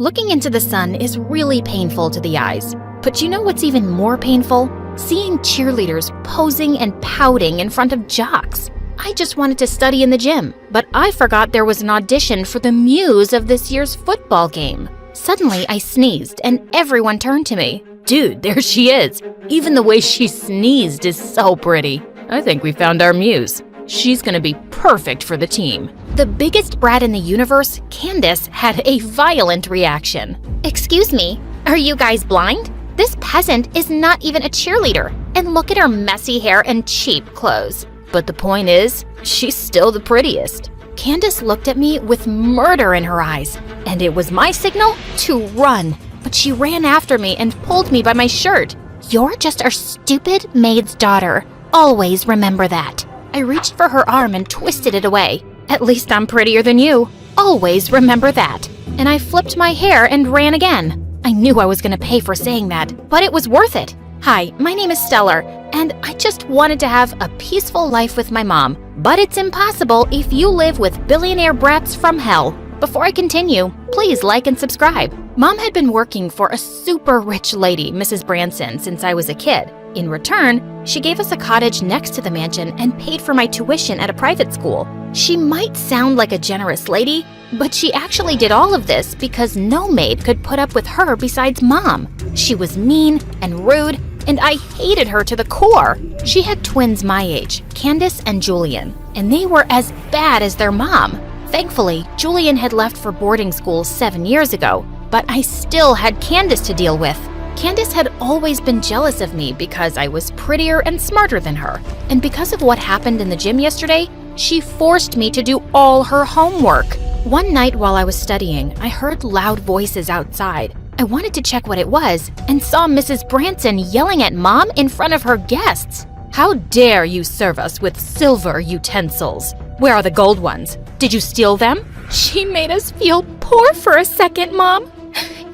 Looking into the sun is really painful to the eyes. But you know what's even more painful? Seeing cheerleaders posing and pouting in front of jocks. I just wanted to study in the gym, but I forgot there was an audition for the muse of this year's football game. Suddenly, I sneezed and everyone turned to me. Dude, there she is. Even the way she sneezed is so pretty. I think we found our muse. She's gonna be perfect for the team. The biggest brat in the universe, Candace, had a violent reaction. Excuse me, are you guys blind? This peasant is not even a cheerleader, and look at her messy hair and cheap clothes. But the point is, she's still the prettiest. Candace looked at me with murder in her eyes, and it was my signal to run. But she ran after me and pulled me by my shirt. You're just our stupid maid's daughter. Always remember that. I reached for her arm and twisted it away. At least I'm prettier than you. Always remember that. And I flipped my hair and ran again. I knew I was gonna pay for saying that, but it was worth it. Hi, my name is Stellar, and I just wanted to have a peaceful life with my mom. But it's impossible if you live with billionaire brats from hell. Before I continue, please like and subscribe. Mom had been working for a super rich lady, Mrs. Branson, since I was a kid. In return, she gave us a cottage next to the mansion and paid for my tuition at a private school. She might sound like a generous lady, but she actually did all of this because no maid could put up with her besides Mom. She was mean and rude, and I hated her to the core. She had twins my age, Candace and Julian, and they were as bad as their mom. Thankfully, Julian had left for boarding school 7 years ago, but I still had Candace to deal with. Candace had always been jealous of me because I was prettier and smarter than her. And because of what happened in the gym yesterday, she forced me to do all her homework. One night while I was studying, I heard loud voices outside. I wanted to check what it was and saw Mrs. Branson yelling at Mom in front of her guests. How dare you serve us with silver utensils? Where are the gold ones? Did you steal them? She made us feel poor for a second, Mom.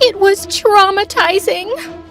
It was traumatizing.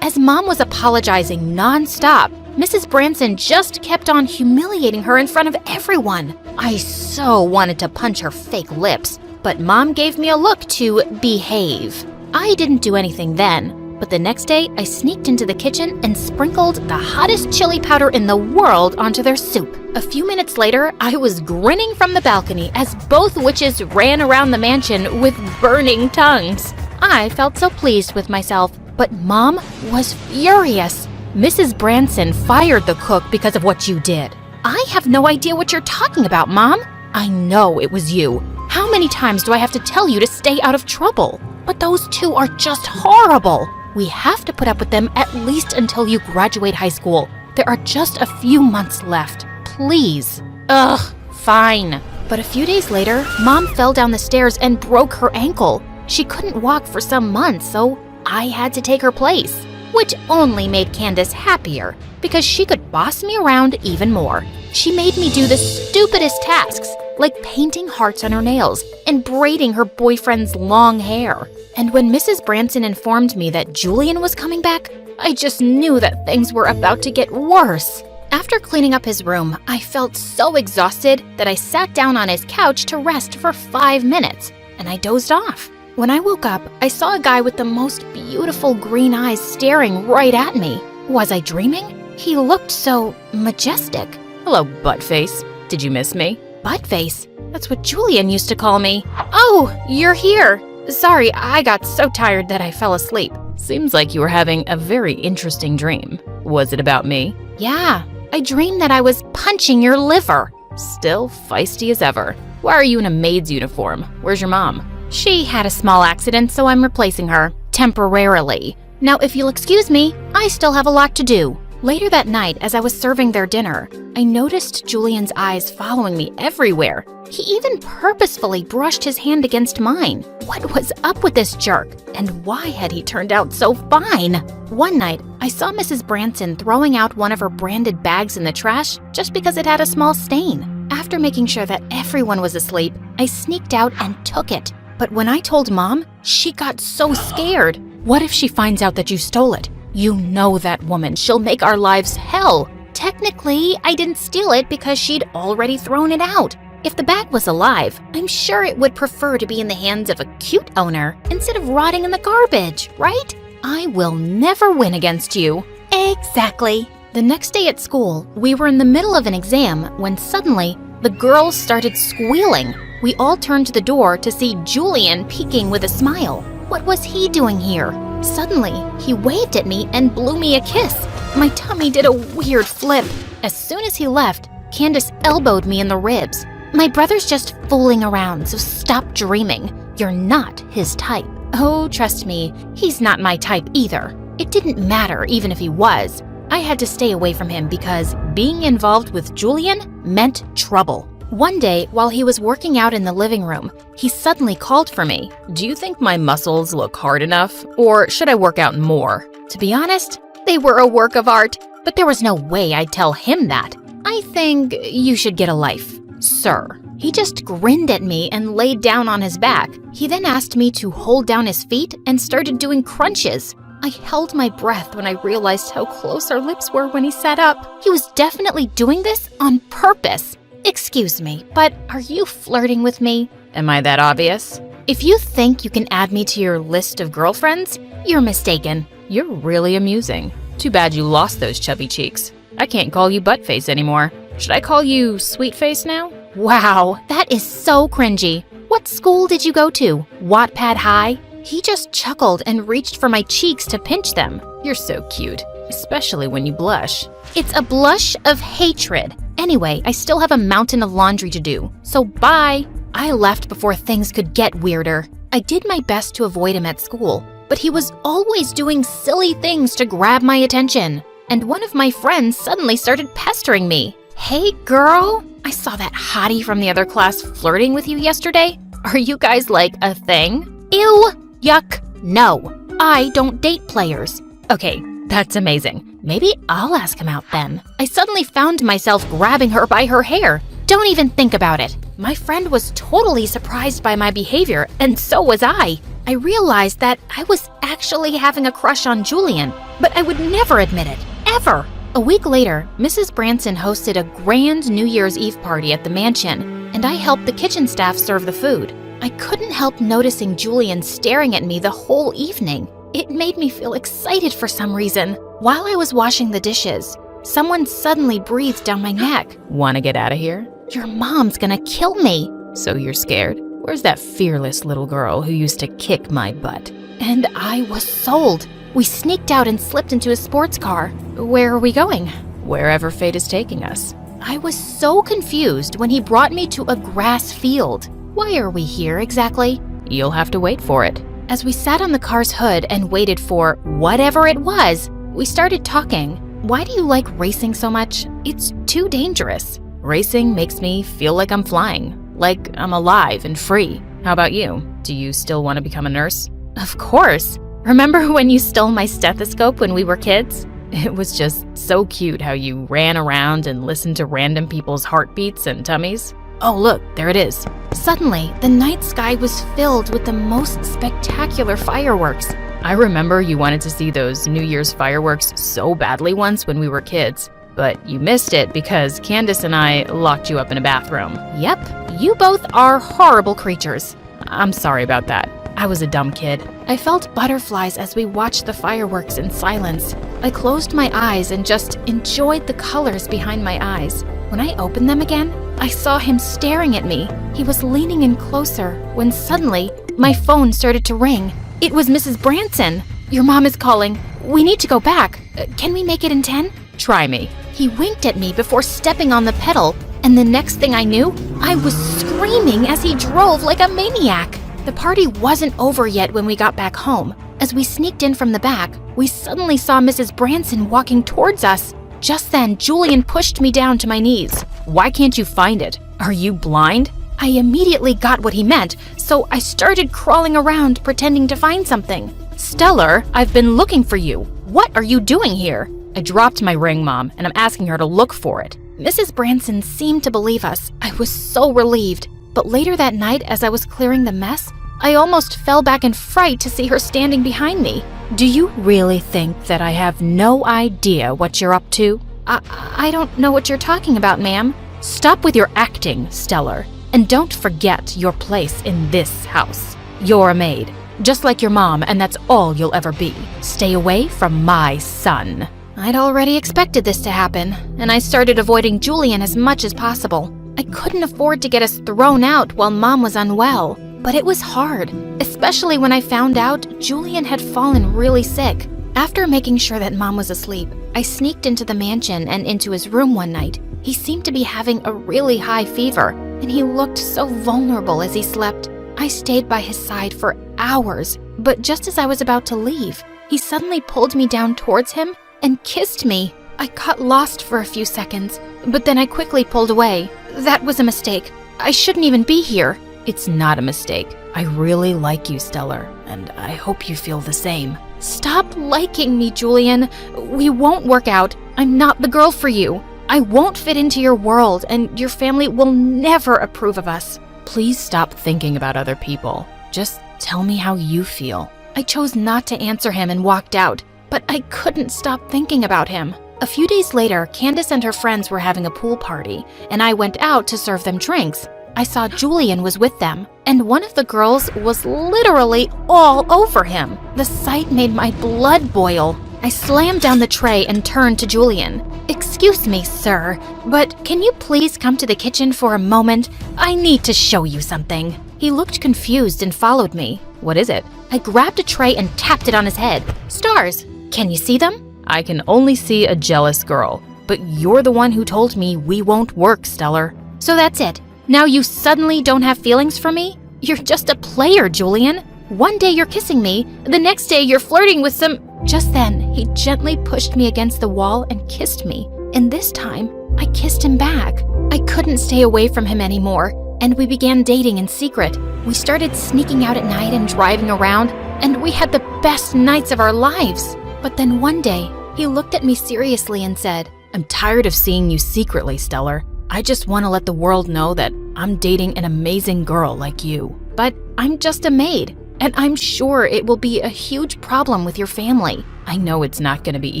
As Mom was apologizing non-stop, Mrs. Branson just kept on humiliating her in front of everyone. I so wanted to punch her fake lips, but Mom gave me a look to behave. I didn't do anything then, but the next day I sneaked into the kitchen and sprinkled the hottest chili powder in the world onto their soup. A few minutes later, I was grinning from the balcony as both witches ran around the mansion with burning tongues. I felt so pleased with myself, but Mom was furious. Mrs. Branson fired the cook because of what you did. I have no idea what you're talking about, Mom. I know it was you. How many times do I have to tell you to stay out of trouble? But those two are just horrible. We have to put up with them at least until you graduate high school. There are just a few months left. Please. Ugh, fine. But a few days later, Mom fell down the stairs and broke her ankle. She couldn't walk for some months, so I had to take her place, which only made Candace happier because she could boss me around even more. She made me do the stupidest tasks, like painting hearts on her nails and braiding her boyfriend's long hair. And when Mrs. Branson informed me that Julian was coming back, I just knew that things were about to get worse. After cleaning up his room, I felt so exhausted that I sat down on his couch to rest for 5 minutes, and I dozed off. When I woke up, I saw a guy with the most beautiful green eyes staring right at me. Was I dreaming? He looked so majestic. Hello, Buttface. Did you miss me? Buttface? That's what Julian used to call me. Oh, you're here. Sorry, I got so tired that I fell asleep. Seems like you were having a very interesting dream. Was it about me? Yeah, I dreamed that I was punching your liver. Still feisty as ever. Why are you in a maid's uniform? Where's your mom? She had a small accident, so I'm replacing her, temporarily. Now, if you'll excuse me, I still have a lot to do. Later that night, as I was serving their dinner, I noticed Julian's eyes following me everywhere. He even purposefully brushed his hand against mine. What was up with this jerk? And why had he turned out so fine? One night, I saw Mrs. Branson throwing out one of her branded bags in the trash just because it had a small stain. After making sure that everyone was asleep, I sneaked out and took it. But when I told Mom, she got so scared. What if she finds out that you stole it? You know that woman. She'll make our lives hell. Technically, I didn't steal it because she'd already thrown it out. If the bag was alive, I'm sure it would prefer to be in the hands of a cute owner instead of rotting in the garbage, right? I will never win against you. Exactly. The next day at school, we were in the middle of an exam when suddenly the girls started squealing. We all turned to the door to see Julian peeking with a smile. What was he doing here? Suddenly, he waved at me and blew me a kiss. My tummy did a weird flip. As soon as he left, Candace elbowed me in the ribs. My brother's just fooling around, so stop dreaming. You're not his type. Oh, trust me, he's not my type either. It didn't matter even if he was. I had to stay away from him because being involved with Julian meant trouble. One day, while he was working out in the living room, he suddenly called for me. Do you think my muscles look hard enough, or should I work out more? To be honest, they were a work of art, but there was no way I'd tell him that. I think you should get a life, sir. He just grinned at me and laid down on his back. He then asked me to hold down his feet and started doing crunches. I held my breath when I realized how close our lips were when he sat up. He was definitely doing this on purpose. Excuse me, but are you flirting with me? Am I that obvious? If you think you can add me to your list of girlfriends, you're mistaken. You're really amusing. Too bad you lost those chubby cheeks. I can't call you buttface anymore. Should I call you sweetface now? Wow, that is so cringy. What school did you go to? Wattpad High? He just chuckled and reached for my cheeks to pinch them. You're so cute, especially when you blush. It's a blush of hatred. Anyway, I still have a mountain of laundry to do, so bye. I left before things could get weirder. I did my best to avoid him at school, but he was always doing silly things to grab my attention. And one of my friends suddenly started pestering me. Hey girl, I saw that hottie from the other class flirting with you yesterday. Are you guys like a thing? Ew, yuck, no. I don't date players. Okay, that's amazing. Maybe I'll ask him out then. I suddenly found myself grabbing her by her hair. Don't even think about it. My friend was totally surprised by my behavior, and so was I. I realized that I was actually having a crush on Julian, but I would never admit it, ever. A week later, Mrs. Branson hosted a grand New Year's Eve party at the mansion, and I helped the kitchen staff serve the food. I couldn't help noticing Julian staring at me the whole evening. It made me feel excited for some reason. While I was washing the dishes, someone suddenly breathed down my neck. Want to get out of here? Your mom's gonna kill me. So you're scared? Where's that fearless little girl who used to kick my butt? And I was sold. We sneaked out and slipped into a sports car. Where are we going? Wherever fate is taking us. I was so confused when he brought me to a grass field. Why are we here exactly? You'll have to wait for it. As we sat on the car's hood and waited for whatever it was, we started talking. Why do you like racing so much? It's too dangerous. Racing makes me feel like I'm flying, like I'm alive and free. How about you? Do you still want to become a nurse? Of course. Remember when you stole my stethoscope when we were kids? It was just so cute how you ran around and listened to random people's heartbeats and tummies. Oh look, there it is. Suddenly, the night sky was filled with the most spectacular fireworks. I remember you wanted to see those New Year's fireworks so badly once when we were kids, but you missed it because Candace and I locked you up in a bathroom. Yep, you both are horrible creatures. I'm sorry about that. I was a dumb kid. I felt butterflies as we watched the fireworks in silence. I closed my eyes and just enjoyed the colors behind my eyes. When I opened them again, I saw him staring at me. He was leaning in closer when suddenly my phone started to ring. It was Mrs. Branson. Your mom is calling. We need to go back. Can we make it in 10? Try me. He winked at me before stepping on the pedal, and the next thing I knew, I was screaming as he drove like a maniac. The party wasn't over yet when we got back home. As we sneaked in from the back, we suddenly saw Mrs. Branson walking towards us. Just then, Julian pushed me down to my knees. Why can't you find it? Are you blind? I immediately got what he meant, so I started crawling around pretending to find something. Stellar, I've been looking for you. What are you doing here? I dropped my ring, Mom, and I'm asking her to look for it. Mrs. Branson seemed to believe us. I was so relieved. But later that night, as I was clearing the mess, I almost fell back in fright to see her standing behind me. Do you really think that I have no idea what you're up to? I don't know what you're talking about, ma'am. Stop with your acting, Stellar. And don't forget your place in this house. You're a maid, just like your mom, and that's all you'll ever be. Stay away from my son." I'd already expected this to happen, and I started avoiding Julian as much as possible. I couldn't afford to get us thrown out while Mom was unwell, but it was hard, especially when I found out Julian had fallen really sick. After making sure that Mom was asleep, I sneaked into the mansion and into his room one night. He seemed to be having a really high fever, and he looked so vulnerable as he slept. I stayed by his side for hours, but just as I was about to leave, he suddenly pulled me down towards him and kissed me. I got lost for a few seconds, but then I quickly pulled away. That was a mistake. I shouldn't even be here. It's not a mistake. I really like you, Stellar, and I hope you feel the same. Stop liking me, Julian. We won't work out. I'm not the girl for you. I won't fit into your world, and your family will never approve of us. Please stop thinking about other people. Just tell me how you feel. I chose not to answer him and walked out, but I couldn't stop thinking about him. A few days later, Candace and her friends were having a pool party, and I went out to serve them drinks. I saw Julian was with them, and one of the girls was literally all over him. The sight made my blood boil. I slammed down the tray and turned to Julian. "Excuse me, sir, but can you please come to the kitchen for a moment? I need to show you something." He looked confused and followed me. "What is it?" I grabbed a tray and tapped it on his head. "Stars. Can you see them?" "I can only see a jealous girl, but you're the one who told me we won't work, Stellar." "So that's it. Now you suddenly don't have feelings for me? You're just a player, Julian. One day you're kissing me, the next day you're flirting with some—" Just then, he gently pushed me against the wall and kissed me, and this time, I kissed him back. I couldn't stay away from him anymore, and we began dating in secret. We started sneaking out at night and driving around, and we had the best nights of our lives. But then one day, he looked at me seriously and said, "I'm tired of seeing you secretly, Stellar. I just want to let the world know that I'm dating an amazing girl like you. But I'm just a maid, and I'm sure it will be a huge problem with your family. I know it's not going to be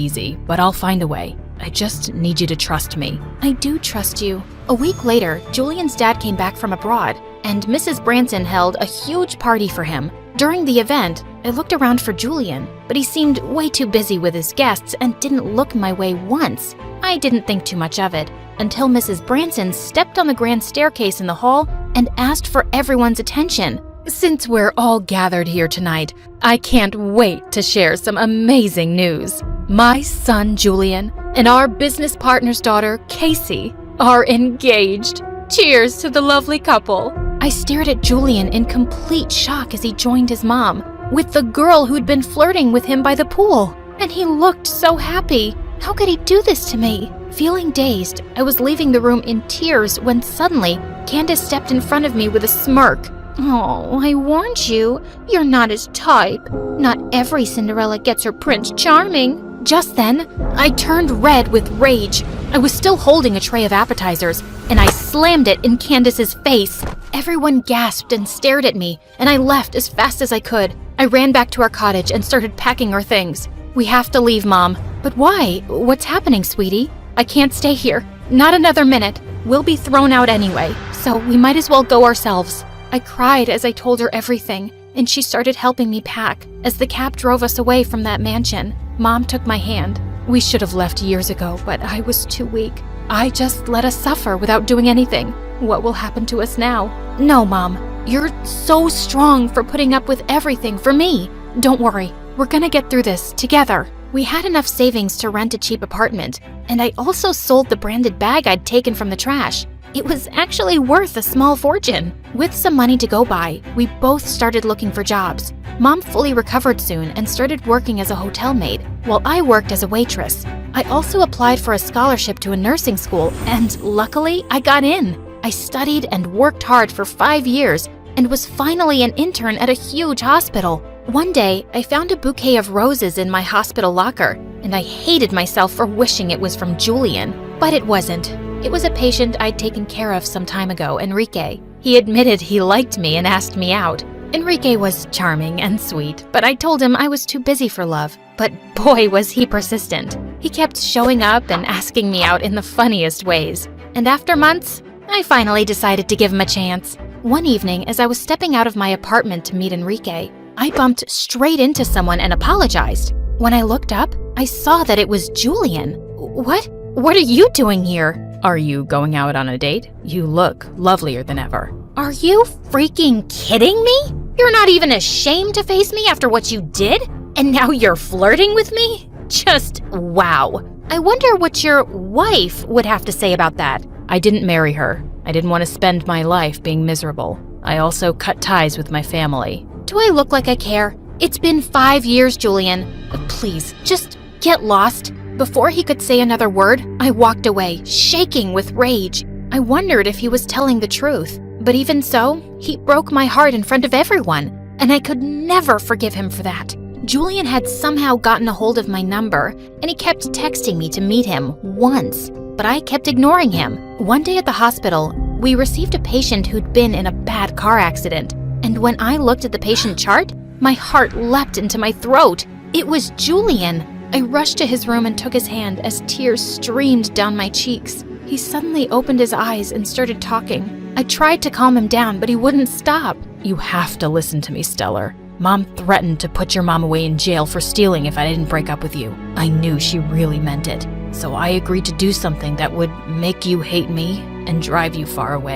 easy, but I'll find a way. I just need you to trust me." "I do trust you." A week later, Julian's dad came back from abroad, and Mrs. Branson held a huge party for him. During the event, I looked around for Julian, but he seemed way too busy with his guests and didn't look my way once. I didn't think too much of it, until Mrs. Branson stepped on the grand staircase in the hall and asked for everyone's attention. "Since we're all gathered here tonight, I can't wait to share some amazing news. My son, Julian, and our business partner's daughter, Casey, are engaged. Cheers to the lovely couple." I stared at Julian in complete shock as he joined his mom, with the girl who'd been flirting with him by the pool. And he looked so happy. How could he do this to me? Feeling dazed, I was leaving the room in tears when suddenly, Candace stepped in front of me with a smirk. "Oh, I warned you. You're not his type. Not every Cinderella gets her Prince Charming." Just then, I turned red with rage. I was still holding a tray of appetizers, and I slammed it in Candace's face. Everyone gasped and stared at me, and I left as fast as I could. I ran back to our cottage and started packing our things. "We have to leave, Mom." "But why? What's happening, sweetie?" "I can't stay here. Not another minute. We'll be thrown out anyway, so we might as well go ourselves." I cried as I told her everything, and she started helping me pack. As the cab drove us away from that mansion, Mom took my hand. "We should have left years ago, but I was too weak. I just let us suffer without doing anything. What will happen to us now?" "No, Mom. You're so strong for putting up with everything for me. Don't worry. We're gonna get through this together." We had enough savings to rent a cheap apartment, and I also sold the branded bag I'd taken from the trash. It was actually worth a small fortune. With some money to go by, we both started looking for jobs. Mom fully recovered soon and started working as a hotel maid, while I worked as a waitress. I also applied for a scholarship to a nursing school, and luckily, I got in. I studied and worked hard for 5 years and was finally an intern at a huge hospital. One day, I found a bouquet of roses in my hospital locker, and I hated myself for wishing it was from Julian. But it wasn't. It was a patient I'd taken care of some time ago, Enrique. He admitted he liked me and asked me out. Enrique was charming and sweet, but I told him I was too busy for love. But boy, was he persistent. He kept showing up and asking me out in the funniest ways. And after months, I finally decided to give him a chance. One evening, as I was stepping out of my apartment to meet Enrique, I bumped straight into someone and apologized. When I looked up, I saw that it was Julian. What? What are you doing here? Are you going out on a date? You look lovelier than ever. Are you freaking kidding me? You're not even ashamed to face me after what you did? And now you're flirting with me? Just wow. I wonder what your wife would have to say about that. I didn't marry her. I didn't want to spend my life being miserable. I also cut ties with my family. Do I look like I care? It's been 5 years, Julian. Please, just get lost. Before he could say another word, I walked away, shaking with rage. I wondered if he was telling the truth. But even so, he broke my heart in front of everyone, and I could never forgive him for that. Julian had somehow gotten a hold of my number, and he kept texting me to meet him once, but I kept ignoring him. One day at the hospital, we received a patient who'd been in a bad car accident, and when I looked at the patient chart, my heart leapt into my throat. It was Julian. I rushed to his room and took his hand as tears streamed down my cheeks. He suddenly opened his eyes and started talking. I tried to calm him down, but he wouldn't stop. You have to listen to me, Stellar. Mom threatened to put your mom away in jail for stealing if I didn't break up with you. I knew she really meant it. So I agreed to do something that would make you hate me and drive you far away.